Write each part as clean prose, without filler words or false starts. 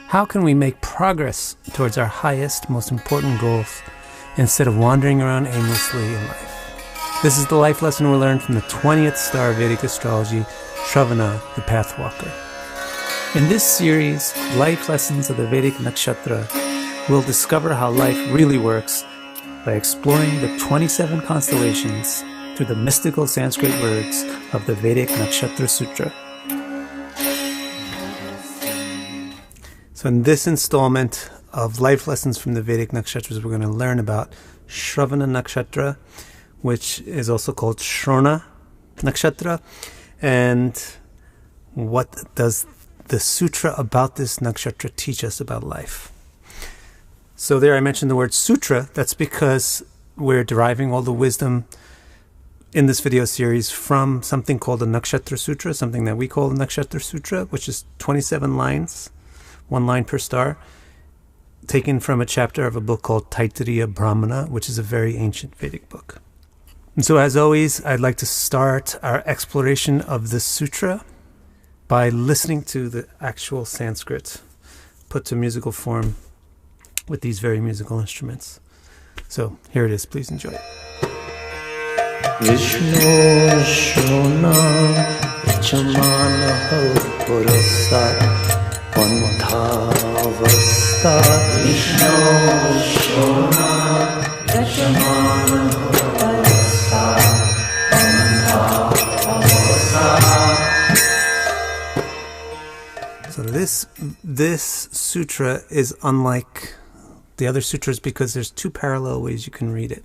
How can we make progress towards our highest, most important goals instead of wandering around aimlessly in life? This is the life lesson we learned from the 20th star of Vedic astrology, Shravana, the Pathwalker. In this series, Life Lessons of the Vedic Nakshatra, we'll discover how life really works by exploring the 27 constellations through the mystical Sanskrit words of the Vedic Nakshatra Sutra. So in this installment of Life Lessons from the Vedic Nakshatras, we're going to learn about Shravana Nakshatra, which is also called Shrona Nakshatra, and what does the sutra about this nakshatra teach us about life. So there I mentioned the word sutra. That's because we're deriving all the wisdom in this video series from something called the Nakshatra Sutra, something that we call the Nakshatra Sutra, which is 27 lines, one line per star, taken from a chapter of a book called Taittiriya Brahmana, which is a very ancient Vedic book. And so as always, I'd like to start our exploration of the sutra by listening to the actual Sanskrit put to musical form with these very musical instruments. So here it is, please enjoy. Vishnu Shona Chamana Purasat Panthavasta Vishnu Shona Chamana Purasat Panthavasta. So this sutra is unlike the other sutras because there's two parallel ways you can read it.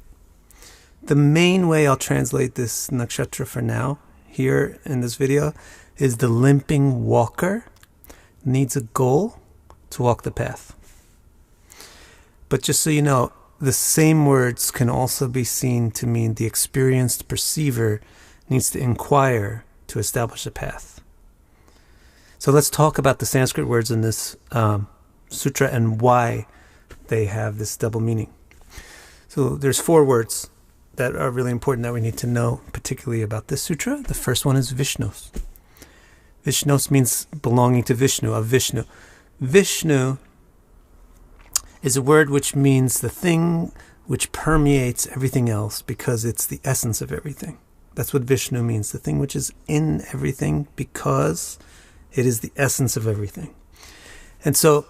The main way I'll translate this nakshatra for now, here in this video, is the limping walker needs a goal to walk the path. But just so you know, the same words can also be seen to mean the experienced perceiver needs to inquire to establish a path. So let's talk about the Sanskrit words in this sutra and why they have this double meaning. So there's four words that are really important that we need to know, particularly about this sutra. The first one is Vishnos. Vishnos means belonging to Vishnu, of Vishnu. Vishnu is a word which means the thing which permeates everything else because it's the essence of everything. That's what Vishnu means, the thing which is in everything because it is the essence of everything. And so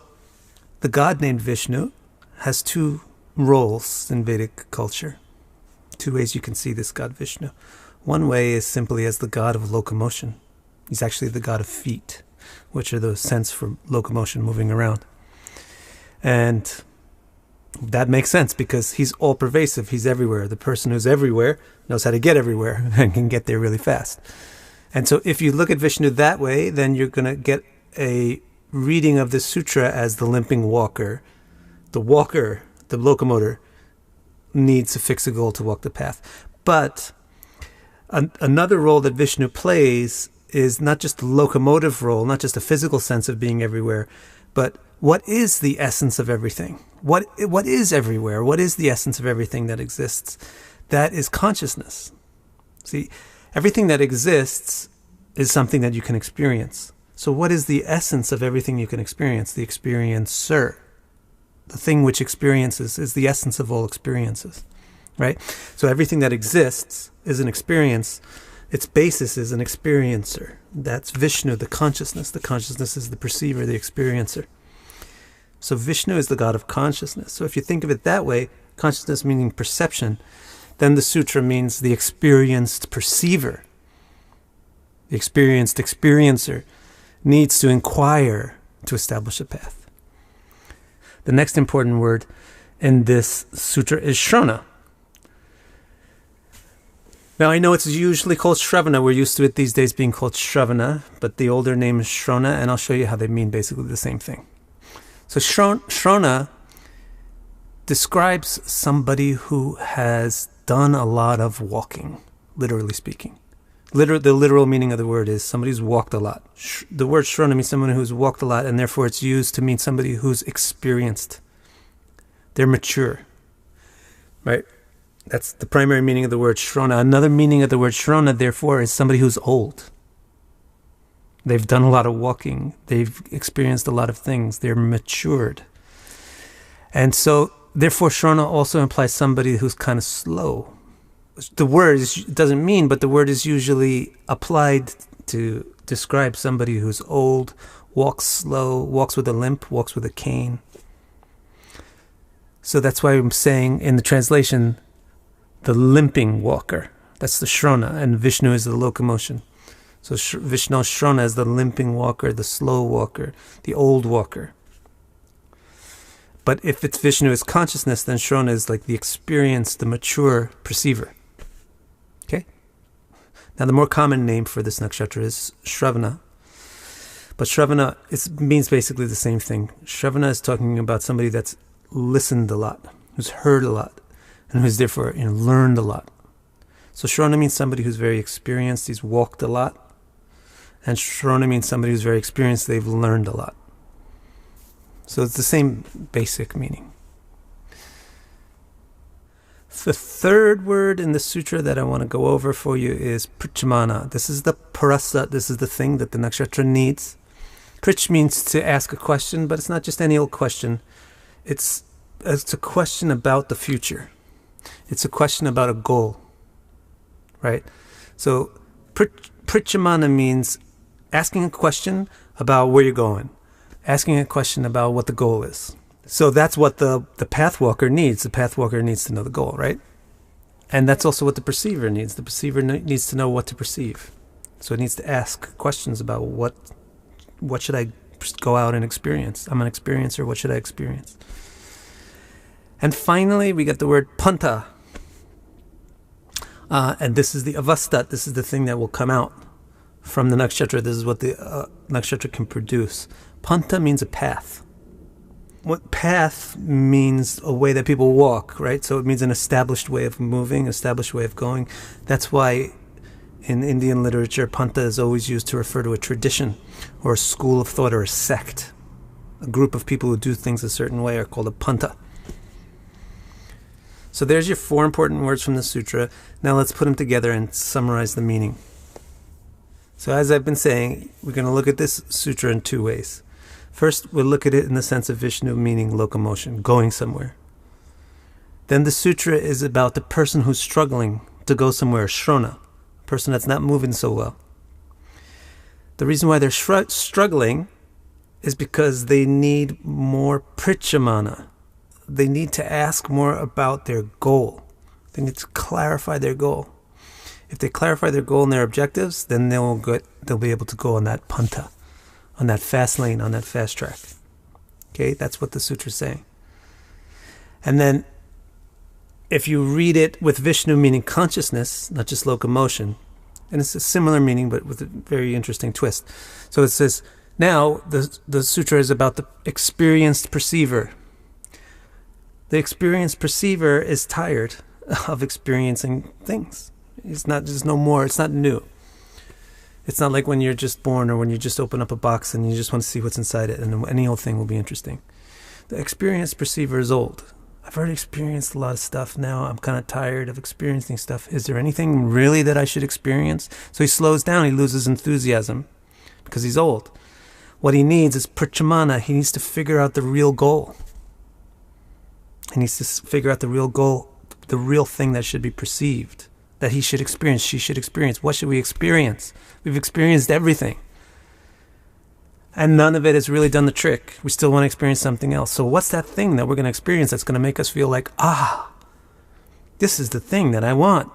the god named Vishnu has two roles in Vedic culture. Two ways you can see this god Vishnu. One way is simply as the god of locomotion. He's actually the god of feet, which are the sense for locomotion, moving around. And that makes sense because he's all pervasive. He's everywhere. The person who's everywhere knows how to get everywhere and can get there really fast. And so if you look at Vishnu that way, then you're going to get a reading of this sutra as the limping walker. The walker, the locomotor, needs to fix a goal to walk the path. But another role that Vishnu plays is not just the locomotive role, not just a physical sense of being everywhere, but what is the essence of everything? What is everywhere? What is the essence of everything that exists? That is consciousness. See, everything that exists is something that you can experience. So what is the essence of everything you can experience? The experiencer. The thing which experiences is the essence of all experiences, right? So everything that exists is an experience. Its basis is an experiencer. That's Vishnu, the consciousness. The consciousness is the perceiver, the experiencer. So Vishnu is the god of consciousness. So if you think of it that way, consciousness meaning perception, then the sutra means the experienced perceiver. The experienced experiencer needs to inquire to establish a path. The next important word in this sutra is Shrona. Now I know it's usually called Shravana. We're used to it these days being called Shravana, but the older name is Shrona, and I'll show you how they mean basically the same thing. So Shrona describes somebody who has done a lot of walking, literally speaking. The literal meaning of the word is somebody who's walked a lot. The word Shrona means someone who's walked a lot, and therefore it's used to mean somebody who's experienced. They're mature, right? That's the primary meaning of the word Shrona. Another meaning of the word Shrona, therefore, is somebody who's old. They've done a lot of walking. They've experienced a lot of things. They're matured. And so, therefore, Shrona also implies somebody who's kind of slow. The word doesn't mean, but the word is usually applied to describe somebody who's old, walks slow, walks with a limp, walks with a cane. So that's why I'm saying in the translation, the limping walker. That's the Shrona, and Vishnu is the locomotion. So Vishnu Shrona is the limping walker, the slow walker, the old walker. But if it's Vishnu as consciousness, then Shrona is like the experienced, the mature perceiver. Okay? Now the more common name for this nakshatra is Shravana. But Shravana means basically the same thing. Shravana is talking about somebody that's listened a lot, who's heard a lot, and who's therefore learned a lot. So Shrona means somebody who's very experienced, he's walked a lot. And Shrona means somebody who's very experienced, they've learned a lot. So it's the same basic meaning. The third word in the sutra that I want to go over for you is pritchamana. This is the parasa, this is the thing that the nakshatra needs. Prich means to ask a question, but it's not just any old question. It's a question about the future. It's a question about a goal. Right? So pritchamana means asking a question about where you're going, asking a question about what the goal is. So that's what the pathwalker needs. The pathwalker needs to know the goal, right? And that's also what the perceiver needs. The perceiver needs to know what to perceive. So it needs to ask questions about what should I go out and experience? I'm an experiencer, what should I experience? And finally, we get the word panta. And this is the avastat. This is the thing that will come out from the nakshatra. This is what the nakshatra can produce. Panta means a path. What path means a way that people walk, right? So it means an established way of moving, established way of going. That's why in Indian literature, panta is always used to refer to a tradition or a school of thought or a sect. A group of people who do things a certain way are called a panta. So there's your 4 important words from the sutra. Now let's put them together and summarize the meaning. So as I've been saying, we're going to look at this sutra in 2 ways. First, we'll look at it in the sense of Vishnu, meaning locomotion, going somewhere. Then the sutra is about the person who's struggling to go somewhere, Shrona, a person that's not moving so well. The reason why they're struggling is because they need more pritchamana. They need to ask more about their goal. They need to clarify their goal. If they clarify their goal and their objectives, then they'll be able to go on that panta, on that fast lane, on that fast track. Okay, that's what the sutra is saying. And then, if you read it with Vishnu meaning consciousness, not just locomotion, and it's a similar meaning but with a very interesting twist. So it says, now the sutra is about the experienced perceiver. The experienced perceiver is tired of experiencing things. It's not new. It's not like when you're just born or when you just open up a box and you just want to see what's inside it and any old thing will be interesting. The experienced perceiver is old. I've already experienced a lot of stuff. Now I'm kind of tired of experiencing stuff. Is there anything really that I should experience? So he slows down. He loses enthusiasm because he's old. What he needs is pritchamana. He needs to figure out the real goal. He needs to figure out the real goal, the real thing that should be perceived, that he should experience, she should experience. What should we experience? We've experienced everything. And none of it has really done the trick. We still want to experience something else. So what's that thing that we're going to experience that's going to make us feel like, this is the thing that I want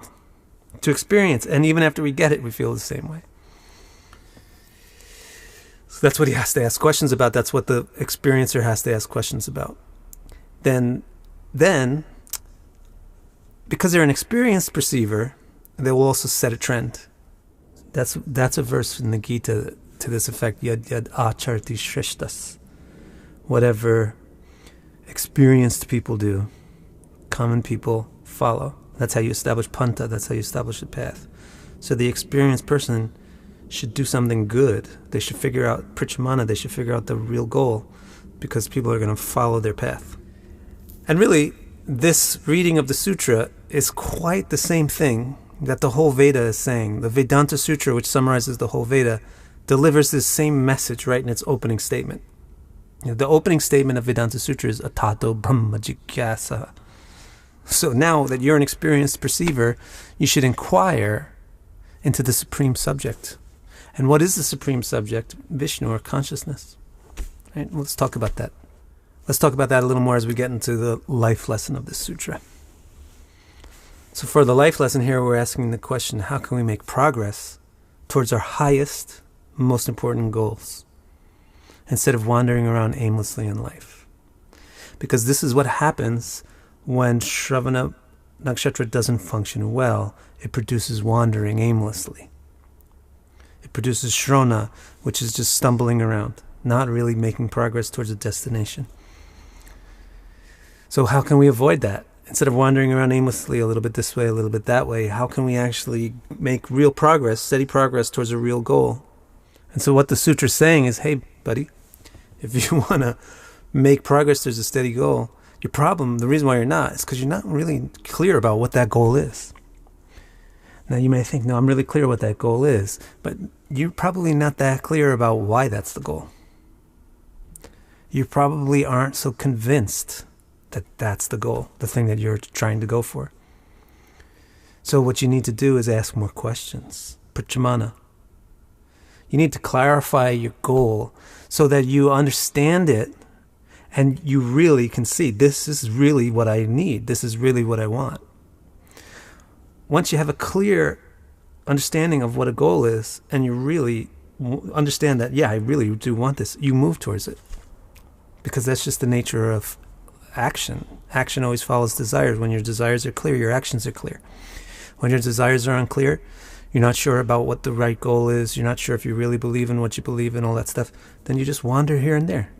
to experience. And even after we get it, we feel the same way. So that's what he has to ask questions about. That's what the experiencer has to ask questions about. Then, because they're an experienced perceiver, they will also set a trend. That's a verse in the Gita to this effect, yad acharti shreshtas. Whatever experienced people do, common people follow. That's how you establish panta, that's how you establish the path. So the experienced person should do something good. They should figure out pritchamana, they should figure out the real goal, because people are going to follow their path. And really, this reading of the sutra is quite the same thing that the whole Veda is saying. The Vedanta Sutra, which summarizes the whole Veda, delivers this same message right in its opening statement. The opening statement of Vedanta Sutra is Atato Brahma Jigyasa. So now that you're an experienced perceiver, you should inquire into the supreme subject. And what is the supreme subject? Vishnu, or consciousness. Right? Let's talk about that. Let's talk about that a little more as we get into the life lesson of this sutra. So for the life lesson here, we're asking the question, how can we make progress towards our highest, most important goals, instead of wandering around aimlessly in life? Because this is what happens when Shravana Nakshatra doesn't function well. It produces wandering aimlessly. It produces Shrona, which is just stumbling around, not really making progress towards a destination. So how can we avoid that? Instead of wandering around aimlessly a little bit this way, a little bit that way, how can we actually make real progress, steady progress towards a real goal? And so what the sutra is saying is, hey, buddy, if you want to make progress towards a steady goal, your problem, the reason why you're not, is because you're not really clear about what that goal is. Now you may think, no, I'm really clear what that goal is, but you're probably not that clear about why that's the goal. You probably aren't so convinced that that's the goal, the thing that you're trying to go for. So what you need to do is ask more questions. Pratyamanna. You need to clarify your goal so that you understand it and you really can see, this is really what I need. This is really what I want. Once you have a clear understanding of what a goal is, and you really understand that, yeah, I really do want this, you move towards it. Because that's just the nature of action. Action always follows desires. When your desires are clear, your actions are clear. When your desires are unclear, you're not sure about what the right goal is, you're not sure if you really believe in what you believe in, all that stuff, then you just wander here and there.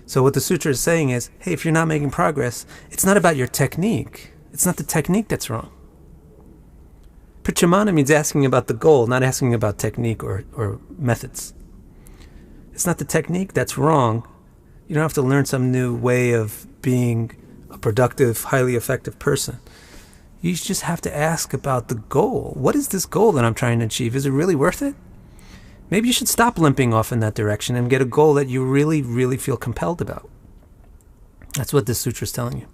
So what the sutra is saying is, hey, if you're not making progress, it's not about your technique. It's not the technique that's wrong. Pratyamanna means asking about the goal, not asking about technique or methods. It's not the technique that's wrong. You don't have to learn some new way of being a productive, highly effective person. You just have to ask about the goal. What is this goal that I'm trying to achieve? Is it really worth it? Maybe you should stop limping off in that direction and get a goal that you really, really feel compelled about. That's what this sutra is telling you.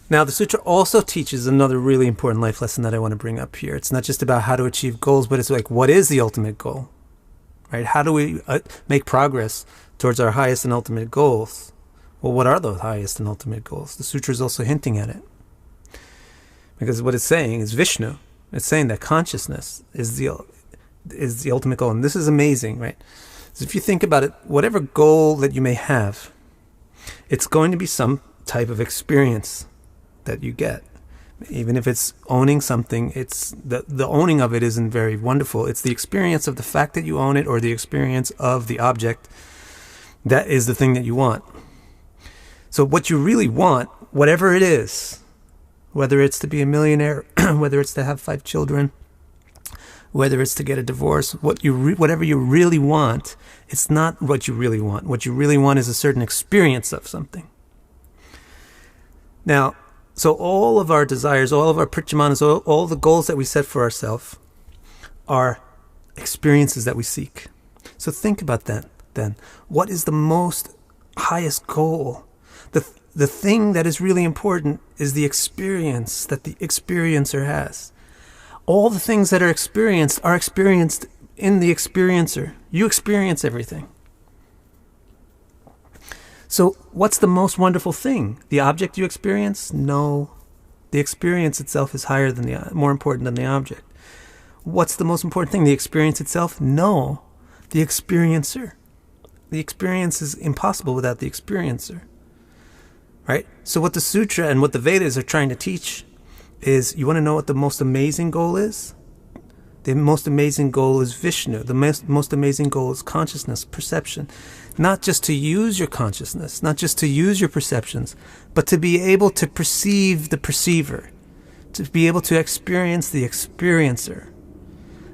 Now, the sutra also teaches another really important life lesson that I want to bring up here. It's not just about how to achieve goals, but it's like, what is the ultimate goal? Right? How do we make progress towards our highest and ultimate goals? Well, what are those highest and ultimate goals? The sutra is also hinting at it. Because what it's saying is Vishnu. It's saying that consciousness is the ultimate goal. And this is amazing, right? So if you think about it, whatever goal that you may have, it's going to be some type of experience that you get. Even if it's owning something, it's the owning of it isn't very wonderful. It's the experience of the fact that you own it, or the experience of the object that is the thing that you want. So what you really want, whatever it is, whether it's to be a millionaire, whether it's to have 5 children, whether it's to get a divorce, whatever you really want, it's not what you really want. What you really want is a certain experience of something. Now, so all of our desires, all of our pratyamannas, all the goals that we set for ourselves are experiences that we seek. So think about that then. What is the most highest goal? The thing that is really important is the experience that the experiencer has. All the things that are experienced in the experiencer. You experience everything. So what's the most wonderful thing? The object you experience? No. The experience itself is more important than the object. What's the most important thing? The experience itself? No. The experiencer. The experience is impossible without the experiencer. Right? So what the sutra and what the Vedas are trying to teach is, you want to know what the most amazing goal is? The most amazing goal is Vishnu. The most amazing goal is consciousness, perception. Not just to use your consciousness, not just to use your perceptions, but to be able to perceive the perceiver, to be able to experience the experiencer.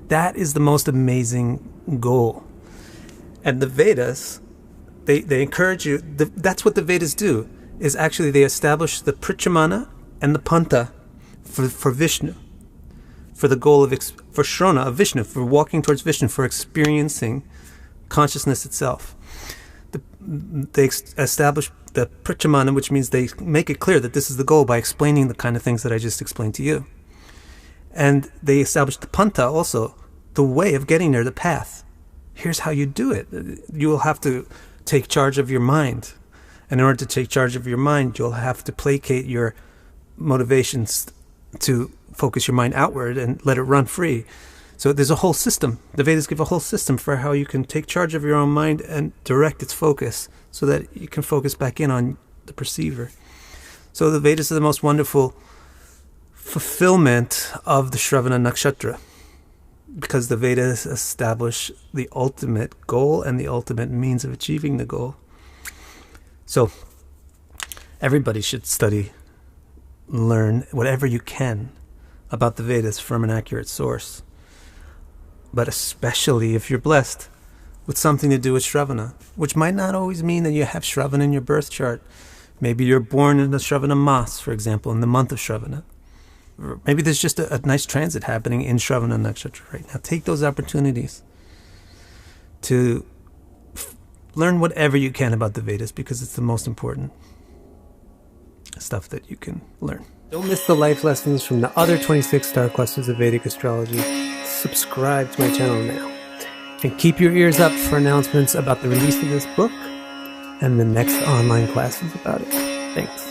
That is the most amazing goal. And the Vedas, they encourage you, that's what the Vedas do, is actually they establish the pratyamanna and the panta for Vishnu. for the goal of, for Shrona, of Vishnu, for walking towards Vishnu, for experiencing consciousness itself. They establish the Pratyamanam, which means they make it clear that this is the goal by explaining the kind of things that I just explained to you. And they establish the Panta also, the way of getting there, the path. Here's how you do it. You will have to take charge of your mind. And in order to take charge of your mind, you'll have to placate your motivations to focus your mind outward and let it run free. So there's a whole system. The Vedas give a whole system for how you can take charge of your own mind and direct its focus so that you can focus back in on the perceiver. So the Vedas are the most wonderful fulfillment of the Shravana Nakshatra, because the Vedas establish the ultimate goal and the ultimate means of achieving the goal. So everybody should study, learn whatever you can about the Vedas from an accurate source. But especially if you're blessed with something to do with Shravana, which might not always mean that you have Shravana in your birth chart. Maybe you're born in the Shravana Mas, for example, in the month of Shravana. Or maybe there's just a nice transit happening in Shravana Nakshatra right now. Take those opportunities to learn whatever you can about the Vedas, because it's the most important stuff that you can learn. Don't miss the life lessons from the other 26 star clusters of Vedic astrology. Subscribe to my channel now. And keep your ears up for announcements about the release of this book and the next online classes about it. Thanks.